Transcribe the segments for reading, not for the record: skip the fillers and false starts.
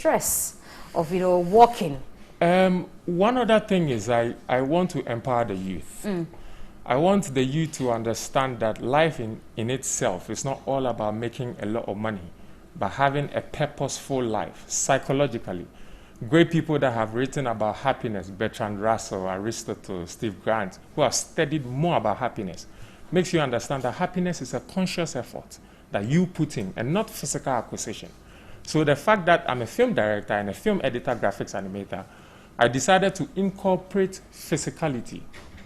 stress of, walking? One other thing is I want to empower the youth. I want the youth to understand that life in itself is not all about making a lot of money, but having a purposeful life psychologically. Great people that have written about happiness, Bertrand Russell, Aristotle, Steve Grant, who have studied more about happiness, makes you understand that happiness is a conscious effort that you put in and not physical acquisition. So the fact that I'm a film director and a film editor, graphics animator, I decided to incorporate physicality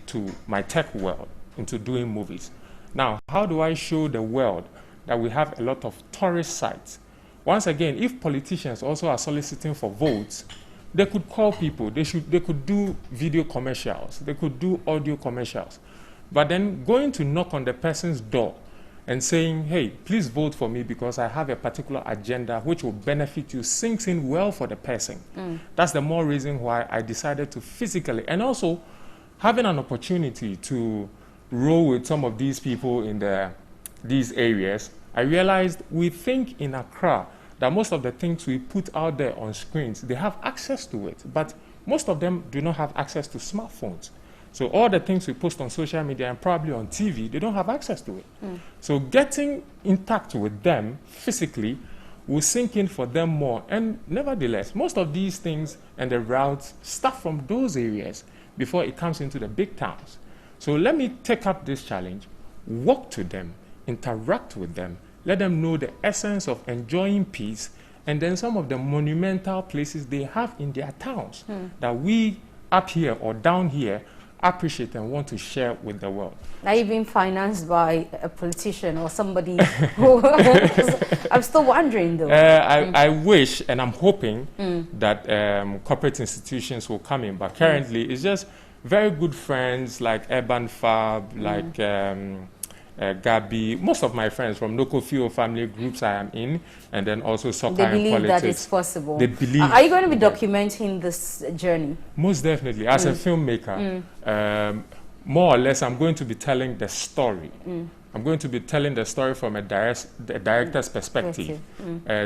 to my tech world into doing movies. Now, how do I show the world that we have a lot of tourist sites? Once again, if politicians also are soliciting for votes, they could call people, they could do video commercials, they could do audio commercials. But then going to knock on the person's door and saying, hey, please vote for me because I have a particular agenda which will benefit you, sinks in well for the person. That's the more reason why I decided to physically, and also having an opportunity to roll with some of these people in these areas, I realized we think in Accra that most of the things we put out there on screens, they have access to it, but most of them do not have access to smartphones. So all the things we post on social media and probably on TV, they don't have access to it. So getting intact with them physically will sink in for them more. And nevertheless, most of these things and the routes start from those areas before it comes into the big towns. So let me take up this challenge, walk to them, interact with them, let them know the essence of enjoying peace, and then some of the monumental places they have in their towns that we up here or down here appreciate and want to share with the world. Are you being financed by a politician or somebody who I'm still wondering though. I wish and I'm hoping that corporate institutions will come in, but currently it's just very good friends like Urban Fab, like Gabi, most of my friends from local few family groups I am in, and then also soccer and politics. They believe that it's possible. They believe. Are you going to be documenting this journey? Most definitely. As a filmmaker, more or less, I'm going to be telling the story. I'm going to be telling the story from a director's perspective.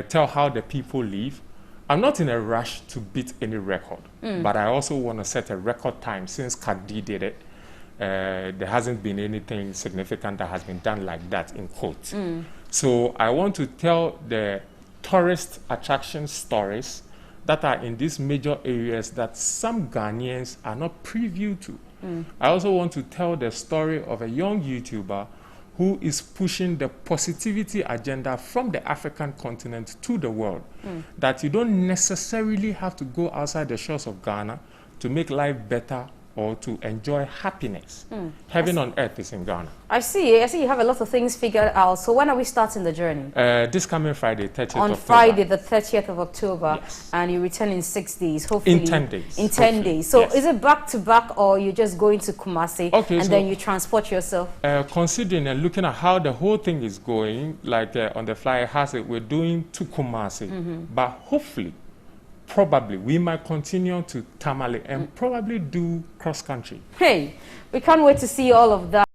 Tell how the people live. I'm not in a rush to beat any record, but I also want to set a record time since Kadi did it. There hasn't been anything significant that has been done like that, in quotes. So I want to tell the tourist attraction stories that are in these major areas that some Ghanaians are not privy to. I also want to tell the story of a young YouTuber who is pushing the positivity agenda from the African continent to the world. That you don't necessarily have to go outside the shores of Ghana to make life better or to enjoy happiness. Heaven on earth is in Ghana. I see you have a lot of things figured out. So when are we starting the journey? This coming Friday, 30th of October. On Friday, the 30th of October. Yes. And you return in 6 days, hopefully. In 10 days. In 10 days. So yes. Is it back to back or you're just going to Kumasi and then you transport yourself? Considering and looking at how the whole thing is going, like on the flyer has it, we're doing to Kumasi. But hopefully, probably we might continue to Tamale and probably do cross country. Hey, we can't wait to see all of that.